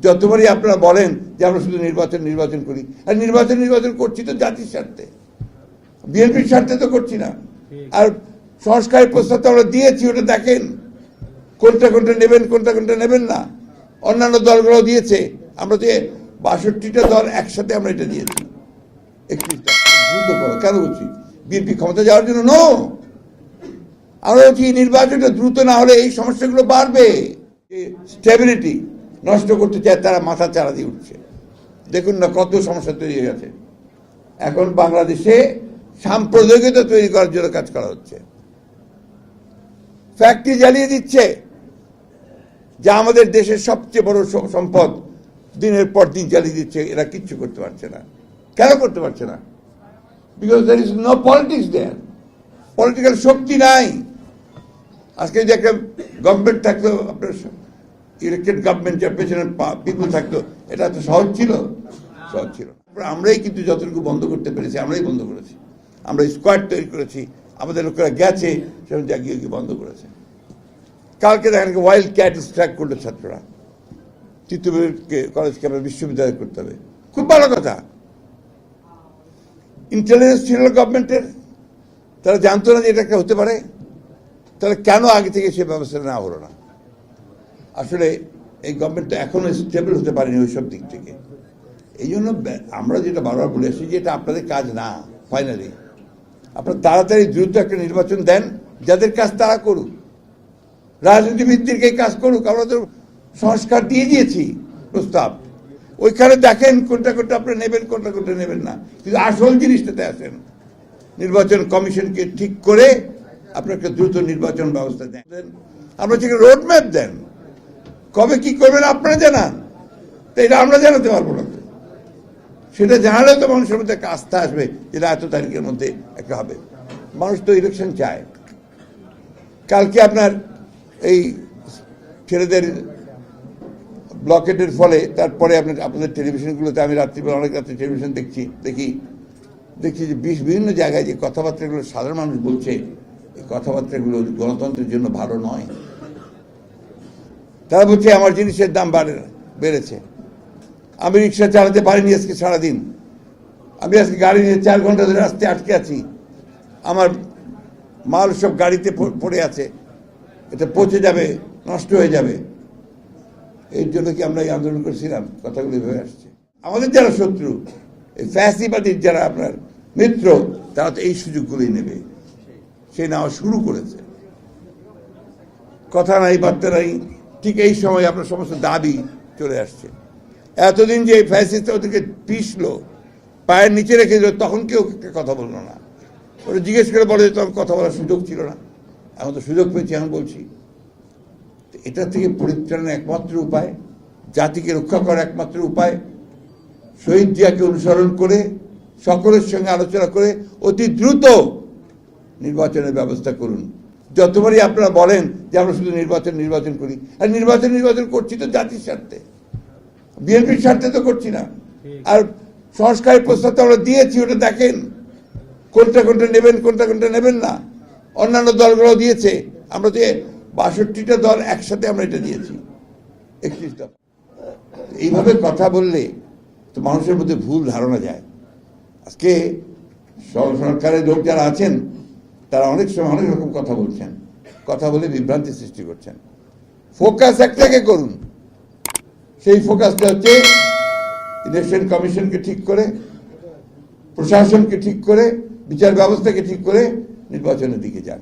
যতবারই আপনারা বলেন যে আমরা শুধু নির্বাচন করি, আর নির্বাচন করছি তো জাতির স্বার্থে, বিএনপির স্বার্থে তো করছি না। আর সংস্কারের প্রস্তাব তো আমরা দিয়েছি, ওটা দেখেন কোনটা নেবেন, কোনটা নেবেন না। অন্যান্য দলগুলো দিয়েছে, আমরা যে ৬২টা দল একসাথে আমরা এটা দিয়েছি। 31টা দ্রুত করো, কেন বলছি? বিএনপি ক্ষমতা যাওয়ার জন্য নো, আমরা বলছি নির্বাচনটা দ্রুত না হলে এই সমস্যাগুলো বাড়বে। স্টেবিলিটি নষ্ট করতে চায় তারা, মাথা চারা দিয়ে উঠছে। দেখুন না কত সমস্যা তৈরি হয়ে গেছে। এখন বাংলাদেশে সাম্প্রদায়িকতা তৈরি করার জন্য কাজ করা হচ্ছে। ফ্যাক্টরি জ্বালিয়ে দিচ্ছে, যা আমাদের দেশের সবচেয়ে বড় সম্পদ, দিনের পর দিন জ্বালিয়ে দিচ্ছে। এরা কিচ্ছু করতে পারছে না। কেন করতে পারছে না? Because there is no politics there, political শক্তি নাই। আজকে যে একটা গভর্নমেন্ট থাকতো, আপনার ইলেকটেড গভর্নমেন্ট, যার পেছনে পিপুল থাকতো, এটা তো সহজ ছিল? সহজ ছিল। আমরাই কিন্তু যতটুকু বন্ধ করতে পেরেছি, আমরাই বন্ধ করেছি। আমরা স্কোয়াড তৈরি করেছি, আমাদের লোকেরা গেছে, সেরকম জাগিয়ে গিয়ে বন্ধ করেছে। কালকে দেখেন ওয়াইল্ড ক্যাট স্ট্রাইক করলো ছাত্ররা, তিতুমিরকে কলেজকে আমরা বিশ্ববিদ্যালয় করতে হবে। খুব ভালো কথা। ইন্টেলিজেন্স ছিল গভর্নমেন্টের, তারা জানতো না যে এটা একটা হতে পারে, তাহলে কেন আগে থেকে সে ব্যবস্থা নেওয়া হলো না? আসলে এই গভর্নমেন্টটা এখনো স্টেবল হতে পারেনি ওই সব দিক থেকে। এই জন্য আমরা যেটা বারবার বলে আসছি যে এটা আপনাদের কাজ না। ফাইনালি আপনারা তাড়াতাড়ি দ্রুত একটা নির্বাচন দেন, যাদের কাজ তারা করুক, রাজনীতিবিদদেরকে কাজ করুক। আমরা তো সংস্কার দিয়ে দিয়েছি প্রস্তাব, ওইখানে দেখেন কোনটা আপনারা নেবেন, কোনটা নেবেন না। কিন্তু আসল জিনিসটাতে আসেন, নির্বাচন কমিশনকে ঠিক করে আপনার একটা দ্রুত নির্বাচন ব্যবস্থা দেন। আমরা যেখানে রোড ম্যাপ দেন, কবে কি করবেন আপনারা জানান, তো এটা আমরা জানাতে পারবো না। সেটা জানালে তো মানুষের মধ্যে একটা আস্থা আসবে, যেটা এত তারিখের মধ্যে একটা হবে। মানুষ তো ইলেকশন চায়। কালকে আপনার এই ছেলেদের ব্লকেটের ফলে, তারপরে আপনাদের টেলিভিশনগুলোতে, আমি রাত্রিবেলা অনেক রাত্রে টেলিভিশন দেখি যে বিভিন্ন জায়গায় যে কথাবার্তাগুলো সাধারণ মানুষ বলছে, এই কথাবার্তাগুলো গণতন্ত্রের জন্য ভালো নয়। তারা বলছে আমার জিনিসের দাম বেড়েছে, আমি রিক্সা চালাতে পারিনি আজকে সারাদিন, আমি আজকে গাড়ি নিয়ে 4 ঘন্টা ধরে রাস্তায় আটকে আছি, আমার মাল সব গাড়িতে পড়ে আছে, এটা পচে যাবে, নষ্ট হয়ে যাবে। এর জন্য কি আমরা এই আন্দোলন করেছিলাম? কথাগুলো এভাবে আসছে। আমাদের যারা শত্রু, এই ফ্যাসিবাদীর যারা আপনার মিত্র, তারা তো এই সুযোগগুলোই নেবে। সে নেওয়া শুরু করেছে। কথা নাই, বার্তা নাই, ঠিক এই সময় আপনার সমস্ত দাবি চলে আসছে। এতদিন যে ফ্যাসিস্ট ওদেরকে পিষলো, পায়ের নিচে রেখে দিল, তখন কেউ কথা বললো না। ওরা জিজ্ঞেস করে বলে তখন কথা বলার সুযোগ ছিল না, এখন তো সুযোগ পেয়েছি, এখন বলছি। এটা থেকে পরিত্রাণের একমাত্র উপায়, জাতিকে রক্ষা করার একমাত্র উপায়, শহীদ জিয়াকে অনুসরণ করে, সকলের সঙ্গে আলোচনা করে অতি দ্রুত নির্বাচনের ব্যবস্থা করুন। যতবারই আপনারা বলেন যে আমরা শুধু নির্বাচন করি, আর নির্বাচন করছি তো জাতির স্বার্থে, বিএনপির স্বার্থে তো করছি না। আর সংস্কারের প্রস্তাব তো আমরা দিয়েছি, ওটা দেখেন কোনটা নেবেন, কোনটা নেবেন না। অন্যান্য দলগুলো দিয়েছে, আমরা যে ৬২টা দল একসাথে আমরা এটা দিয়েছি। 31টা। এইভাবে কথা বললে তো মানুষের মধ্যে ভুল ধারণা যায়। আজকে সরকারের লোক যারা আছেন, তারা অনেক সময় অনেক রকম কথা বলছেন, কথা বলে বিভ্রান্তি সৃষ্টি করছেন। ফোকাস একটাকে করুন, সেই ফোকাসটা হচ্ছে ইলেকশন কমিশনকে ঠিক করে, প্রশাসনকে ঠিক করে, বিচার ব্যবস্থাকে ঠিক করে নির্বাচনের দিকে যান।